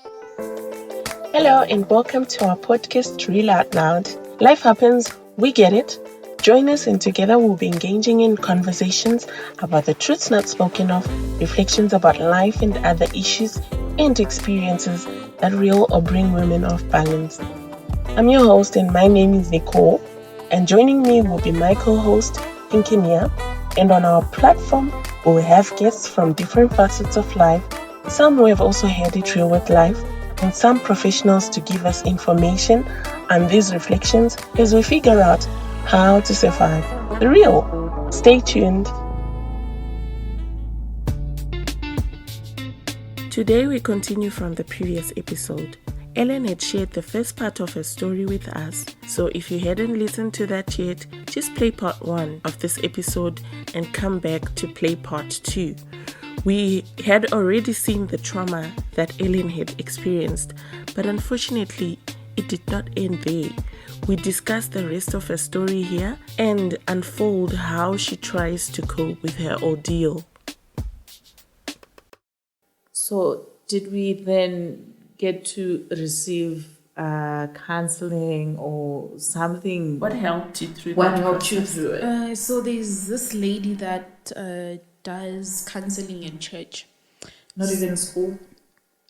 Hello and welcome to our podcast Real Out Loud. Life happens, we get it. Join us and together we'll be engaging in conversations about the truths not spoken of, reflections about life and other issues, and experiences that reel or bring women off balance. I'm your host and my name is Nicole, and joining me will be my co-host, Inkinia, and on our platform we'll have guests from different facets of life, some who have also had it real with life, and some professionals to give us information on these reflections as we figure out how to survive the real. Stay tuned. Today we continue from the previous episode. Ellen had shared the first part of her story with us, so if you hadn't listened to that yet, just play part 1 of this episode and come back to play part 2. We had already seen the trauma that Ellen had experienced, but unfortunately, it did not end there. We discussed the rest of her story here and unfold how she tries to cope with her ordeal. So, did we then get to receive counseling or something? What helped you through What that helped you process? through it? So there's this lady that does counseling in church. Not even school?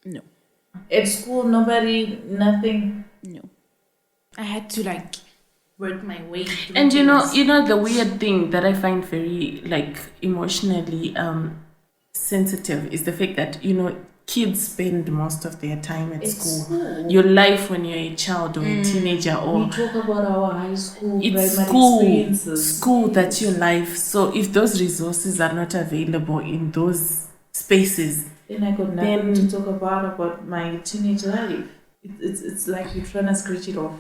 No. At school, nobody, nothing? No. I had to work my way through And you things. know the weird thing that I find very emotionally sensitive is the fact that kids spend most of their time at school. Your life when you're a child or a teenager or We talk about our high school, it's primary experiences. school that's your life. So if those resources are not available in those spaces, Then I got nothing to talk about my teenage life. It's like you're trying to scratch it off.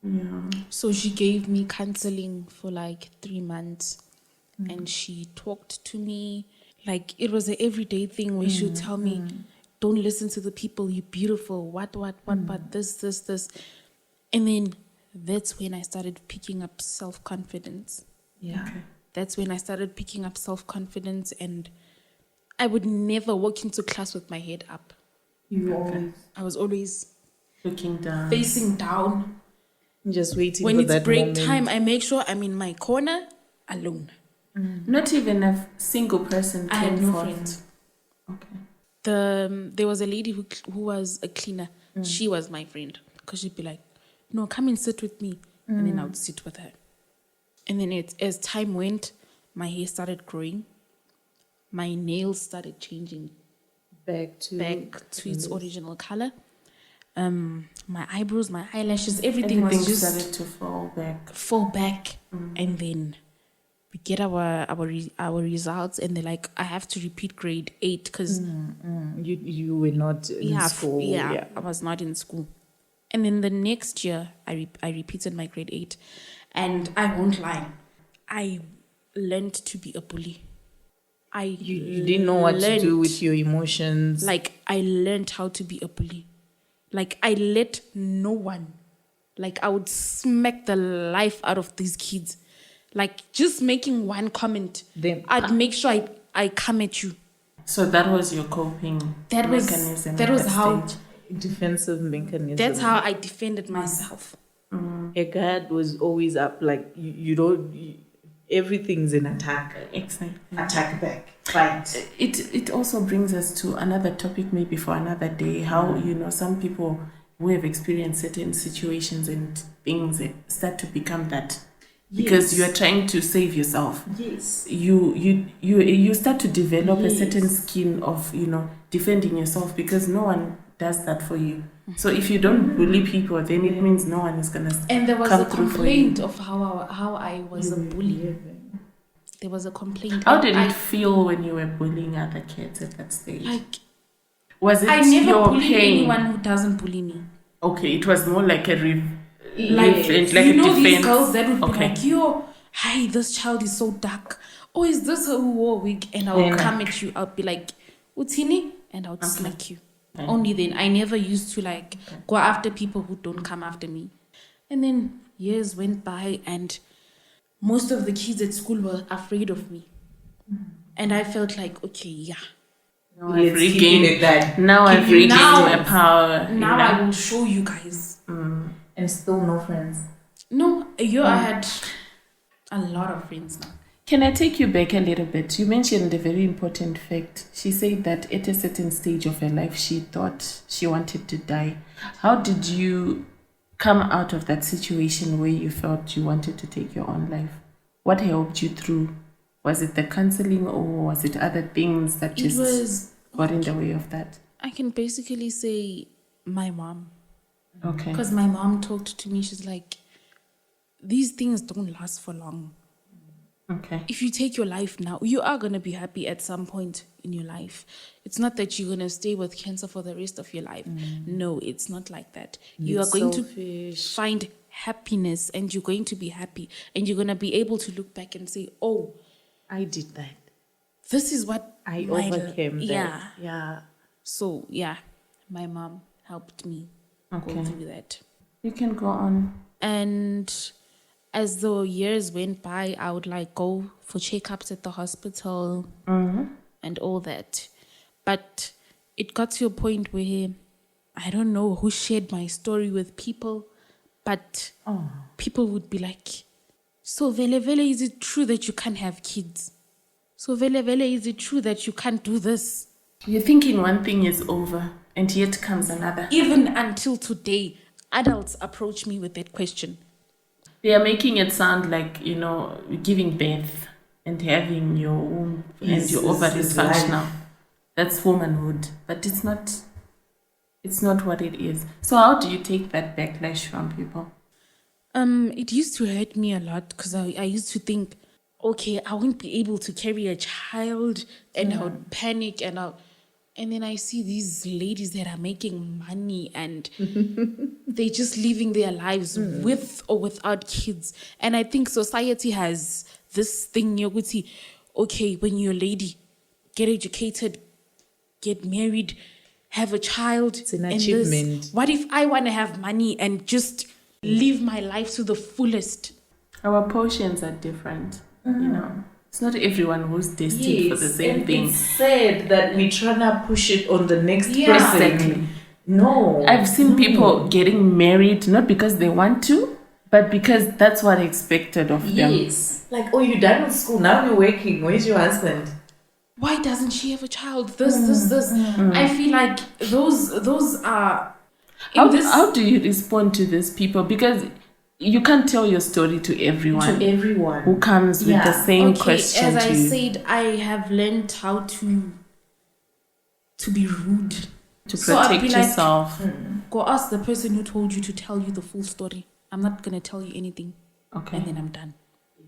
yeah. So she gave me counseling for 3 months, and she talked to me it was an everyday thing where she would tell me, "Don't listen to the people. You're beautiful. What? This." And then that's when I started picking up self-confidence. Yeah. Okay. That's when I started picking up self-confidence, and I would never walk into class with my head up. I was always Looking down. facing down. Just waiting When for it's that break moment. time, I make sure I'm in my corner alone. Not even a single person I had came no forth. friends. Okay. There was a lady who was a cleaner. She was my friend because she'd be like, "No, come and sit with me," and then I would sit with her. And then as time went, my hair started growing. My nails started changing back to its original color. My eyebrows, my eyelashes, everything was just started to fall back. and then we get our results, and they're like, I have to repeat grade 8 because you were not in school. yeah, I was not in school. And then the next year, I repeated my grade 8, and I won't lie, I learned to be a bully. You didn't know what to do with your emotions. I learned how to be a bully. I let no one, I would smack the life out of these kids. Just making one comment, I'd make sure I come at you. So that was your coping mechanism. That was how stage. Defensive mechanism. That's how I defended myself. Your guard was always up. You don't. Everything's an attack. Exactly. Attack back. Fight. It also brings us to another topic, maybe for another day. How some people who have experienced certain situations and things start to become that. Because you are trying to save yourself. Yes. You start to develop a certain skill of defending yourself because no one does that for you. So if you don't bully people, then it means no one is gonna. And there was come a through for complaint you. of how I was a bully. There was a complaint. How did it feel when you were bullying other kids at that stage? Was it I never your bully pain? anyone who doesn't bully me. Okay, it was more like a defense. These girls that would Okay. be like, "Yo, hi, this child is so dark. Oh, is this her who wore a wig?" And I would come at you. I'll be like, "Utini," and I would smack you. Okay. Only then. I never used to go after people who don't come after me. And then years went by, and most of the kids at school were afraid of me. And I felt like, okay, yeah, Now I've Let's keep regained it at that. Now I've Keep it regained now. my power. Now I will show you guys. And still no friends. No, I had a lot of friends now. Can I take you back a little bit? You mentioned a very important fact. She said that at a certain stage of her life, she thought she wanted to die. How did you come out of that situation where you felt you wanted to take your own life? What helped you through? Was it the counseling or was it other things that just got in the way of that? I can basically say my mom. Okay. Because my mom talked to me, she's like, these things don't last for long. Okay. If you take your life now, you are going to be happy at some point in your life. It's not that you're going to stay with cancer for the rest of your life. No, it's not like that. You are going to find happiness and you're going to be happy. And you're going to be able to look back and say, oh, I did that. this is what I overcame that. Yeah. Yeah. So, yeah, my mom helped me go through that. You can go on. And as the years went by, I would like go for checkups at the hospital and all that. But it got to a point where I don't know who shared my story with people, but people would be like, so Vele, is it true that you can't have kids? So Vele, is it true that you can't do this? You're thinking one thing is over and yet comes another. Even until today, adults approach me with that question. They are making it sound like, giving birth and having your womb and your ovaries functional. That's womanhood. But it's not what it is. So how do you take that backlash from people? It used to hurt me a lot because I used to think, okay, I won't be able to carry a child, and I would panic, and then I see these ladies that are making money and they're just living their lives with or without kids. And I think society has this thing, okay, when you're a lady, get educated, get married, have a child. It's an achievement. What if I want to have money and just live my life to the fullest? Our portions are different, It's not everyone who's destined for the same thing. It's sad that we're trying to push it on the next person. Exactly. No. I've seen people getting married not because they want to, but because that's what expected of them. Yes. Like, oh, you're done with school. Now you're working. Where's your husband? Why doesn't she have a child? This. I feel like those are... How do you respond to these people? Because you can't tell your story to everyone. To everyone. Who comes with the same question as to I you. said, I have learned how to be rude. To So I'd protect be like, yourself. Go ask the person who told you to tell you the full story. I'm not going to tell you anything. Okay. And then I'm done.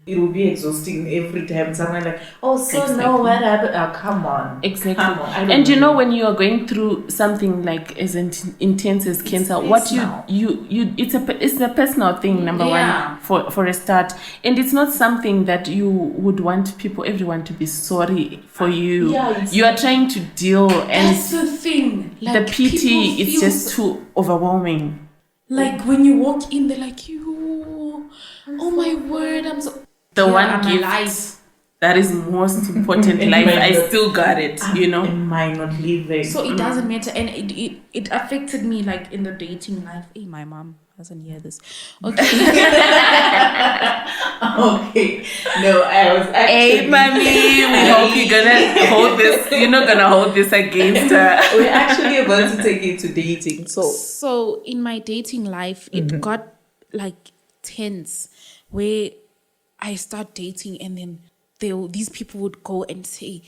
It will be exhausting every time someone like, oh, so Exactly. no, what happened? Oh, come on. Exactly. Come on. I don't And know. when you are going through something like as intense as cancer, what personal. it's a personal thing, number Yeah. one, for a start. And it's not something that you would want everyone to be sorry for you. Yeah, You are trying to deal, and That's the thing. the Like, pity people is feel just too overwhelming. like when you walk in, they're like, oh my word, I'm so... The Yeah, one I'm gift alive. that is most important in And life, when I the- still got it, And mine not leaving. So it doesn't matter. And it affected me like in the dating life. Hey, my mom doesn't hear this. Okay. Okay. No, I was actually... Hey, mommy, we hope you're gonna hold this. You're not gonna hold this against her. We're actually about to take it to dating. So in my dating life, it got like tense where I start dating and then these people would go and say,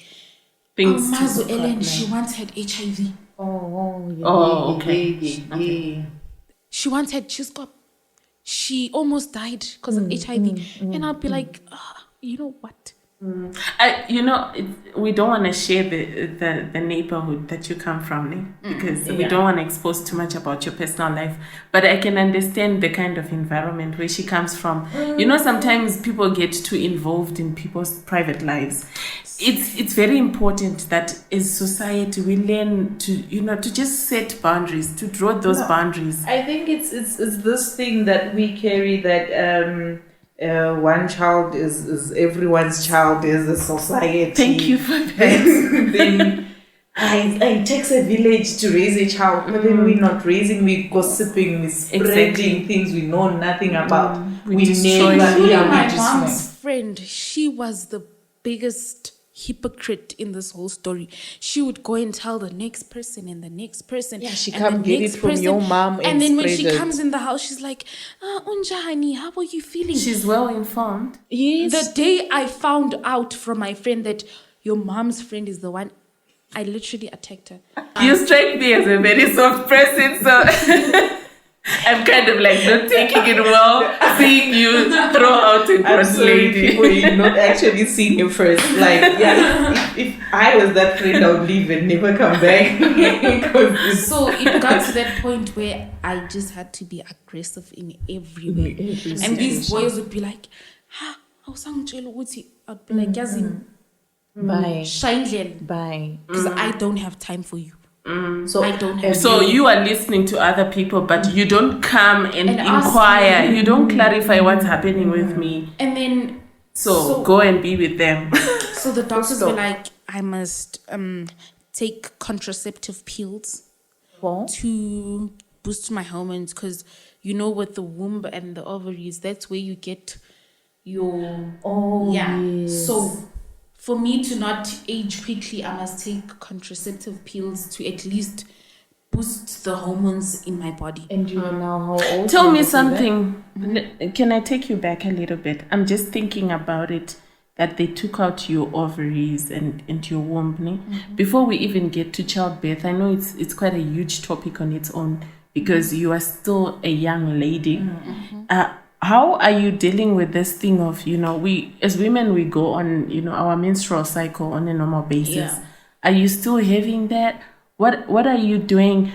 Things Mazu Ellen, she once had HIV. Oh, okay. Yeah. She almost died because of HIV. And I'll be like, you know what? We don't want to share the neighborhood that you come from, because we don't want to expose too much about your personal life. But I can understand the kind of environment where she comes from. Sometimes people get too involved in people's private lives. It's very important that as society we learn to just set boundaries, to draw those boundaries. I think it's this thing that we carry that one child is everyone's child is a society. Thank you for that. Then it takes a village to raise a child, but then we're not raising, we're gossiping, we're spreading Exactly. things we know nothing about. We destroy Including yeah, my we just mom's friend, she was the biggest hypocrite in this whole story. She would go and tell the next person and the next person. Yeah, she and come the get next it from your mom and then when she spread it. comes in the house, she's like, Unjani, how are you feeling? She's well informed. Yes. The day I found out from my friend that your mom's friend is the one, I literally attacked her. You strike me as a very soft person, so I'm kind of like not taking it well, seeing you throw out a I'm cross sorry, lady. people, you're not actually seeing him first. Like, yeah, if I was that friend, I would leave and never come back. Because So it got to that point where I just had to be aggressive in every way. And these boys would be like, I'd be like, Yazin, bye. shine Bye. because I don't have time for you. So I don't have So you are listening to other people, but you don't come and ask inquire. me. You don't clarify what's happening with me. And then So go and be with them. so the doctors were like, I must take contraceptive pills to boost my hormones because with the womb and the ovaries, that's where you get your So for me to not age quickly, I must take contraceptive pills to at least boost the hormones in my body. And you are now how old? Tell me something. Can I take you back a little bit? I'm just thinking about it, that they took out your ovaries and your womb. Before we even get to childbirth, I know it's quite a huge topic on its own because you are still a young lady. How are you dealing with this thing of, we as women, we go on, our menstrual cycle on a normal basis. Yeah. Are you still having that? What are you doing?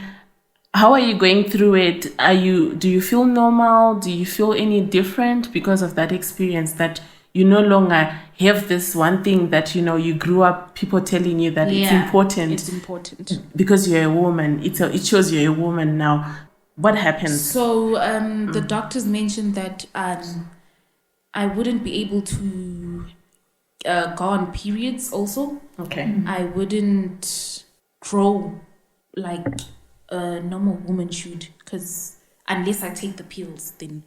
How are you going through it? Do you feel normal? Do you feel any different because of that experience, that you no longer have this one thing that, you grew up, people telling you that it's important. It's important. Because you're a woman. It shows you're a woman now. What happens? So the doctors mentioned that I wouldn't be able to go on periods also. Okay. I wouldn't grow like a normal woman should, because unless I take the pills, then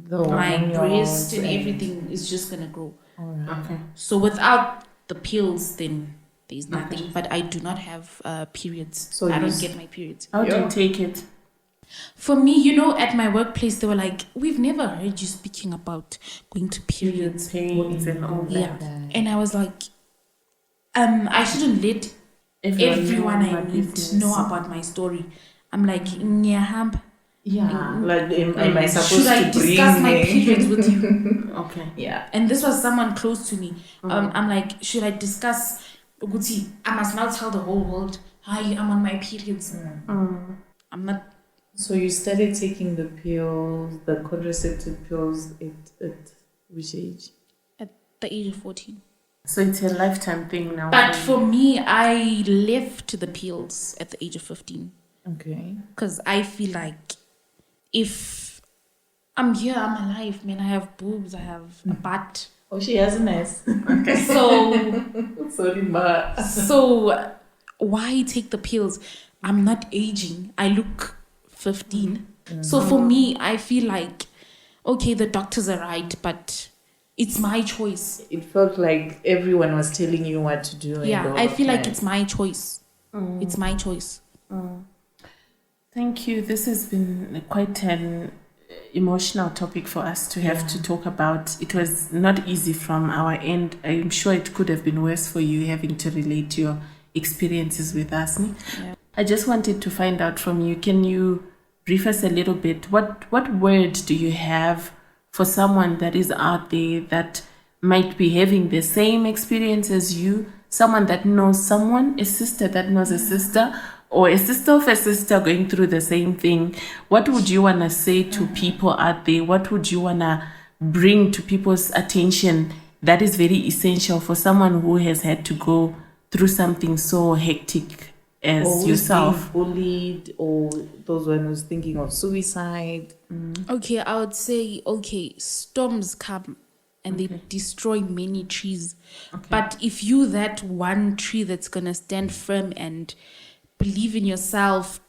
my breast and everything is just gonna grow. Okay. So without the pills, then there's nothing. But I do not have periods. So I don't get my periods. How do you take it? For me, at my workplace, they were like, we've never heard you speaking about going to periods. Pains and all that. Yeah. And I was like, I shouldn't let everyone I meet know about my story. I'm like, Nyahab. Yeah. Like, am I supposed Should I to bring discuss my periods with you? Okay. Yeah. And this was someone close to me. I'm like, should I discuss, Uguti, I must now tell the whole world, hi, I'm on my periods. I'm not. So you started taking the pills, the contraceptive pills at which age? At the age of 14. So it's a lifetime thing now. But for me, I left the pills at the age of 15. Okay. Because I feel like if I'm here, I'm alive, man. I have boobs, I have a butt. Oh, she has a nice. So, Sorry, ma. so why take the pills? I'm not aging. I look 15. So for me, I feel like, okay, the doctors are right, but it's my choice. It felt like everyone was telling you what to do. Yeah, I feel like it's my choice. It's my choice. Thank you. This has been quite an emotional topic for us to have to talk about. It was not easy from our end. I'm sure it could have been worse for you having to relate your experiences with us. Yeah. I just wanted to find out from you, can you brief us a little bit? What word do you have for someone that is out there that might be having the same experience as you, someone that knows someone, a sister that knows a sister, or a sister of a sister going through the same thing? What would you want to say to people out there? What would you want to bring to people's attention that is very essential for someone who has had to go through something so hectic as yourself? Being bullied, or those one who's thinking of suicide? Okay, I would say, storms come and they destroy many trees. But if you that one tree that's gonna stand firm and believe in yourself,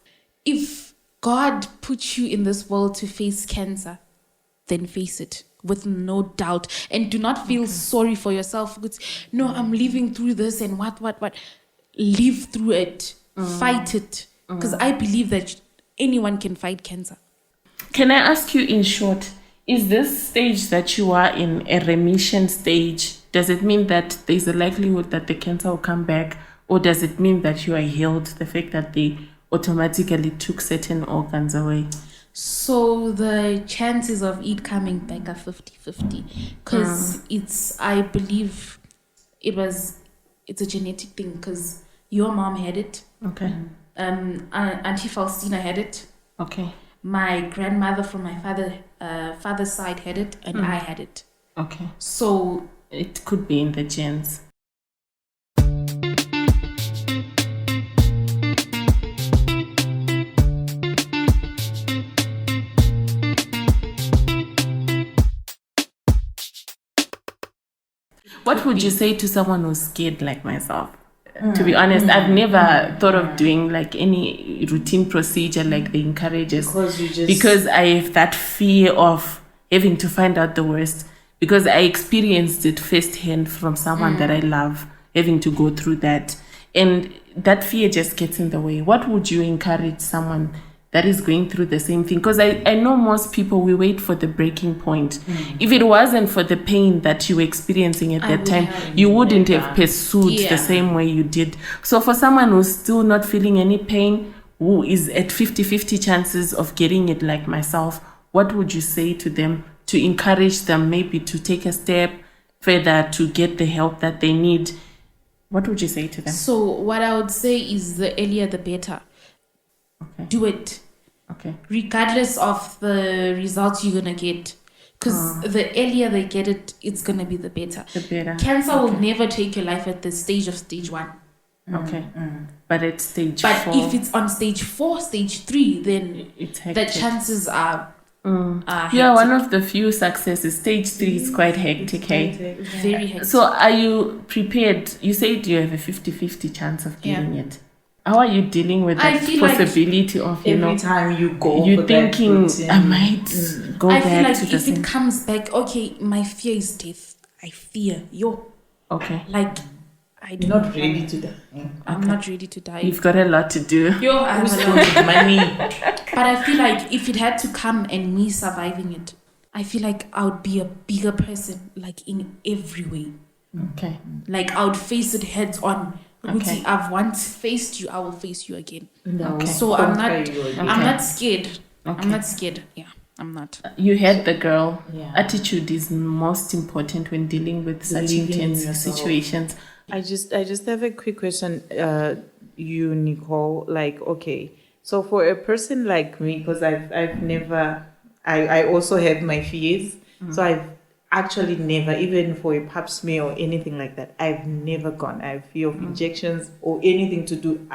if God put you in this world to face cancer, then face it with no doubt, and do not feel sorry for yourself. No, I'm living through this, and what. Live through it, fight it, because I believe that anyone can fight cancer. Can I ask you in short, is this stage that you are in a remission stage? Does it mean that there's a likelihood that the cancer will come back, or does it mean that you are healed, the fact that they automatically took certain organs away? So the chances of it coming back are 50-50, because I believe it's a genetic thing, because your mom had it. Okay. Auntie Faustina had it. Okay. My grandmother from my father's side had it, and I had it. Okay. So it could be in the genes. What would you say to someone who's scared like myself? To be honest, I've never thought of doing like any routine procedure like they encourage us, because I have that fear of having to find out the worst, because I experienced it firsthand from someone that I love, having to go through that, and that fear just gets in the way. What would you encourage someone that is going through the same thing? Because I know most people, we wait for the breaking point. If it wasn't for the pain that you were experiencing at that time, you wouldn't have pursued the same way you did. So for someone who's still not feeling any pain, who is at 50-50 chances of getting it like myself, what would you say to them to encourage them maybe to take a step further to get the help that they need? What would you say to them? So what I would say is the earlier the better. Okay. Do it. Okay. Regardless of the results you're gonna get, because the earlier they get it, it's gonna be the better. The better. Cancer will never take your life at the stage of stage 1. Okay. But at stage 4. But if it's on stage 4, stage 3, then it's the chances are yeah, one of the few successes. Stage 3 is quite hectic, hey? Very hectic. So are you prepared? You said you have a 50-50 chance of getting it. How are you dealing with that possibility of, you every know, time you go, you're thinking, I might go I back feel like to the if same. it comes back, okay, my fear is death. I fear. Okay. Like, I don't not ready to die. I'm not ready to die. You've got a lot to do. I'm Who's not. counting money? But I feel like if it had to come and me surviving it, I feel like I would be a bigger person, like in every way. Okay. Like I would face it heads on. Okay. I've once faced you, I will face you again. Okay. So I'm not scared. Okay. I'm not scared. Yeah, I'm not. You had the girl. Yeah. Attitude is most important when dealing with such intense situations. I just have a quick question, you Nicole. Like, okay, so for a person like me, because I've never, I also have my fears, so I've actually never, even for a pap smear or anything like that, I've never gone. I have fear of injections or anything to do.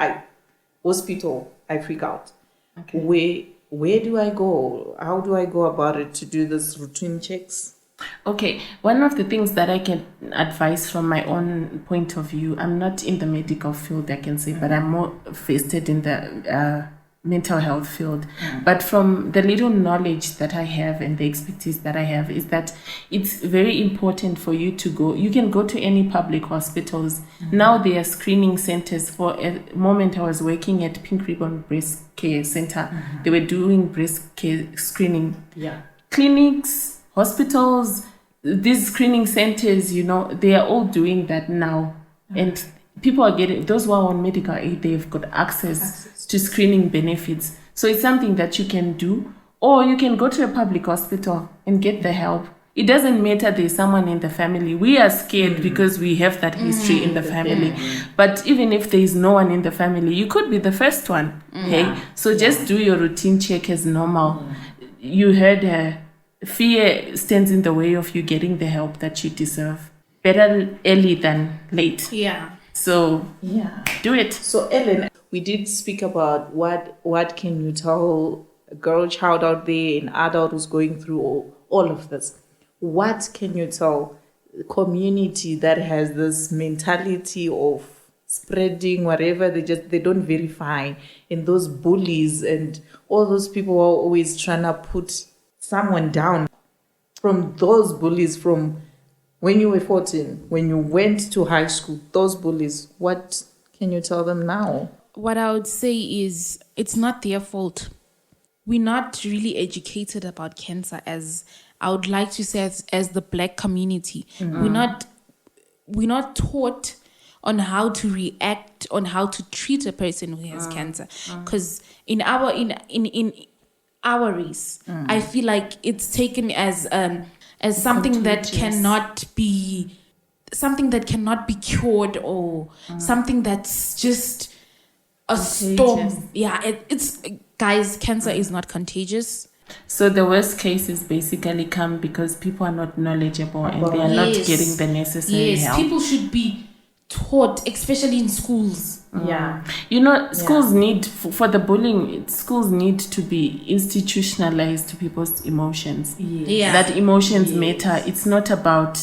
Hospital, I freak out. Okay. Where do I go? How do I go about it to do this routine checks? Okay, one of the things that I can advise from my own point of view, I'm not in the medical field, I can say, but I'm more vested in the mental health field. But from the little knowledge that I have and the expertise that I have is that it's very important for you to go. You can go to any public hospitals. Now there are screening centers. For a moment I was working at Pink Ribbon Breast Care Center. They were doing breast care screening. Yeah. Clinics, hospitals, these screening centers, you know, they are all doing that now. And people are getting, those who are on medical aid, they've got access to screening benefits. So it's something that you can do, or you can go to a public hospital and get the help. It doesn't matter there's someone in the family. We are scared because we have that history in the family. But even if there is no one in the family, you could be the first one. Okay? So just do your routine check as normal. You heard her. Fear stands in the way of you getting the help that you deserve. Better early than late. Yeah. So do it. So Ellen, we did speak about what can you tell a girl child out there, an adult who's going through all of this. what can you tell the community that has this mentality of spreading whatever they don't verify, and those bullies and all those people who are always trying to put someone down? From those bullies from when you were 14, when you went to high school, those bullies, what can you tell them now? What I would say is it's not their fault. We're not really educated about cancer, as I would like to say, as the Black community. We're not taught on how to react, on how to treat a person who has cancer. Because in our race, I feel like it's taken as something that cannot be cured, or something that's just a storm. Yeah, it's guys, cancer is not contagious. So the worst cases basically come because people are not knowledgeable and they are not getting the necessary help. People should be taught, especially in schools. Yeah. Schools need, for the bullying, schools need to be institutionalized to people's emotions. Yeah. That emotions matter. It's not about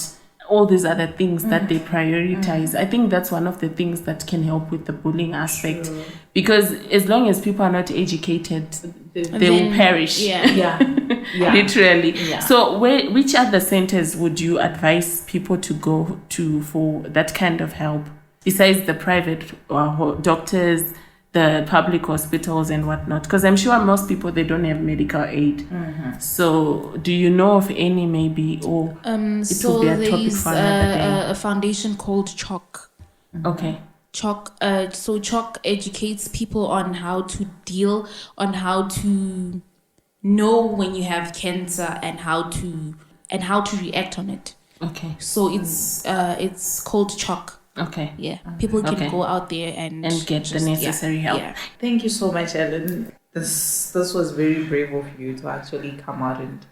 all these other things that they prioritize. I think that's one of the things that can help with the bullying aspect. True. Because as long as people are not educated, they will perish. Literally. Yeah. So which other centers would you advise people to go to for that kind of help, besides the private doctors, the public hospitals and whatnot? Because I'm sure most people, they don't have medical aid. So do you know of any, maybe, or it will be a topic for another day? A foundation called CHOC. Okay. CHOC. So CHOC educates people on how to deal, on how to know when you have cancer and how to react on it. Okay. So it's called CHOC. Okay. Yeah. People can go out there and get the necessary help. Yeah. Thank you so much, Ellen. This was very brave of you to actually come out and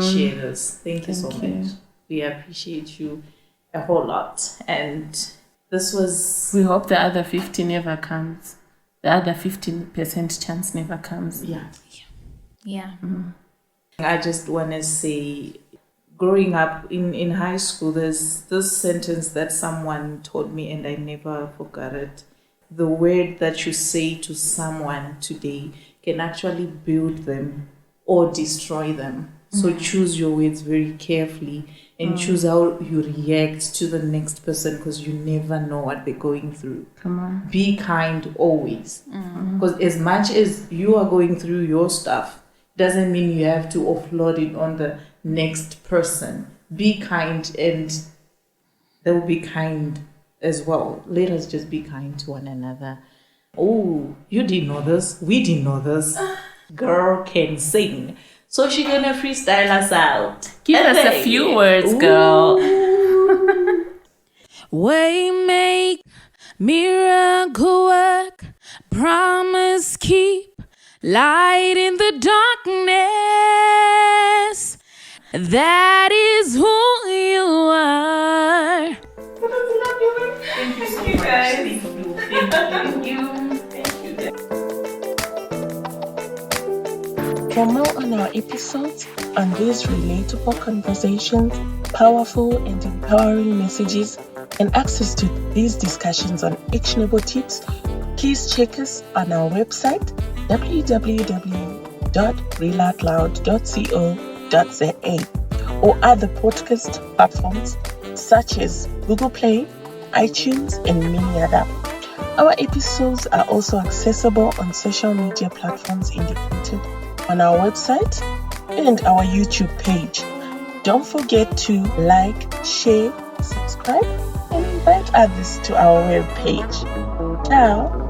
share this. Thank you so much. We appreciate you a whole lot. And this was... We hope the other 50 never comes. The other 15% chance never comes. Yeah. I just want to say, growing up in high school, there's this sentence that someone told me and I never forgot it. The word that you say to someone today can actually build them or destroy them. So choose your words very carefully and choose how you react to the next person, because you never know what they're going through. Come on. Be kind always. Because as much as you are going through your stuff, doesn't mean you have to offload it on the next person. Be kind, and they will be kind as well. Let us just be kind to one another. Oh, you didn't know this. We didn't know this. Girl can sing. So she's gonna freestyle us out. Give us a few words, girl. Way make, miracle work, promise keep, light in the darkness. That is who you are. Thank you so much. Thank you. For more on our episodes, on these relatable conversations, powerful and empowering messages, and access to these discussions on actionable tips, please check us on our website, www.realoutloud.co.za, or other podcast platforms such as Google Play, iTunes, and many other. Our episodes are also accessible on social media platforms indicated on our website and our YouTube page. Don't forget to like, share, subscribe, and invite others to our web page. Ciao!